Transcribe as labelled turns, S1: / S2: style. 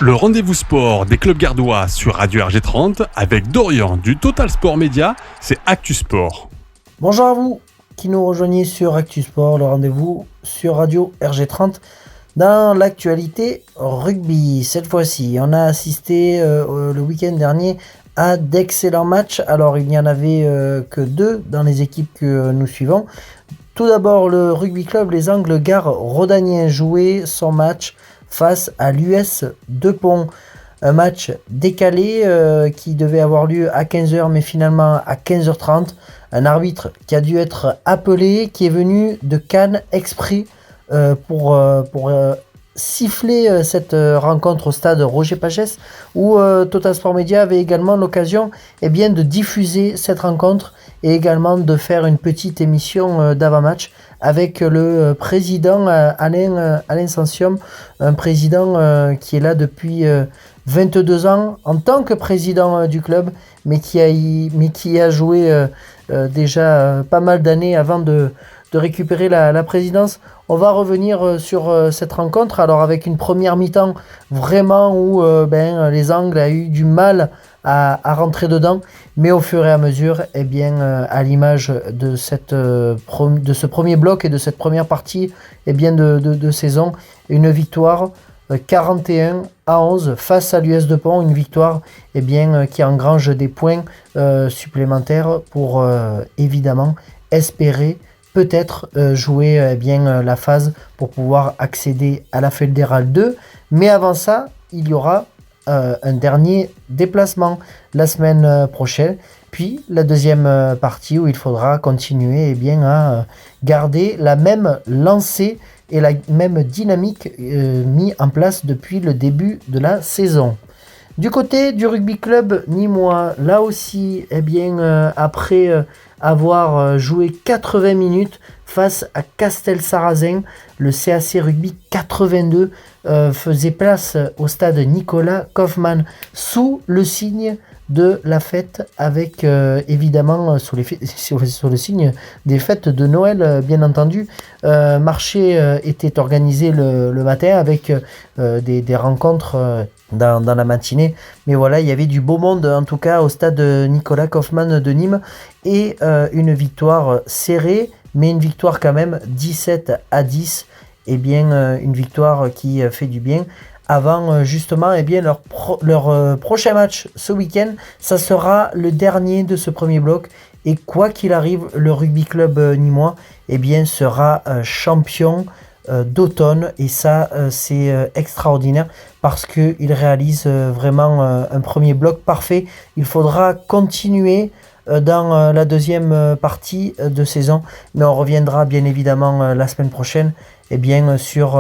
S1: Le rendez-vous sport des clubs gardois sur Radio RG30 avec Dorian du Total Sport Média, c'est Actu Sport.
S2: Bonjour à vous qui nous rejoignez sur Actu Sport, le rendez-vous sur Radio RG30. Dans l'actualité rugby, cette fois-ci, on a assisté le week-end dernier à d'excellents matchs. Alors, il n'y en avait que deux dans les équipes que nous suivons. Tout d'abord, le rugby club Les Angles Gare Rodaniens jouait son match face à l'US de Pont. Un match décalé qui devait avoir lieu à 15h, mais finalement à 15h30. Un arbitre qui a dû être appelé, qui est venu de Cannes exprès pour siffler cette rencontre au stade Roger Pagès, où Total Sport Media avait également l'occasion de diffuser cette rencontre et également de faire une petite émission d'avant-match avec le président Alain Sensium, un président qui est là depuis 22 ans en tant que président du club, mais qui a joué déjà pas mal d'années avant de récupérer la présidence. On va revenir sur cette rencontre, alors avec une première mi-temps vraiment où les Angles a eu du mal à rentrer dedans, mais au fur et à mesure, à l'image de ce premier bloc et de cette première partie de saison, une victoire 41-11 face à l'US de Pont, une victoire qui engrange des points supplémentaires pour évidemment espérer peut-être jouer la phase pour pouvoir accéder à la Fédérale 2. Mais avant ça, il y aura un dernier déplacement la semaine prochaine, puis la deuxième partie où il faudra continuer à garder la même lancée et la même dynamique mise en place depuis le début de la saison. Du côté du rugby club nîmois, là aussi, après avoir joué 80 minutes face à Castel-Sarrazin, le CAC Rugby 82 faisait place au stade Nicolas Kaufmann sous le signe de la fête, avec évidemment sous le signe des fêtes de Noël, bien entendu. Marché était organisé le matin avec des rencontres dans la matinée, mais voilà, il y avait du beau monde en tout cas au stade Nicolas Kaufmann de Nîmes, et une victoire serrée, mais une victoire quand même 17-10, une victoire qui fait du bien avant justement leur prochain match ce week-end. Ça sera le dernier de ce premier bloc, et quoi qu'il arrive, le rugby club nîmois sera champion d'automne, et ça c'est extraordinaire parce qu'il réalise vraiment un premier bloc parfait. Il faudra continuer dans la deuxième partie de saison, mais on reviendra bien évidemment la semaine prochaine sur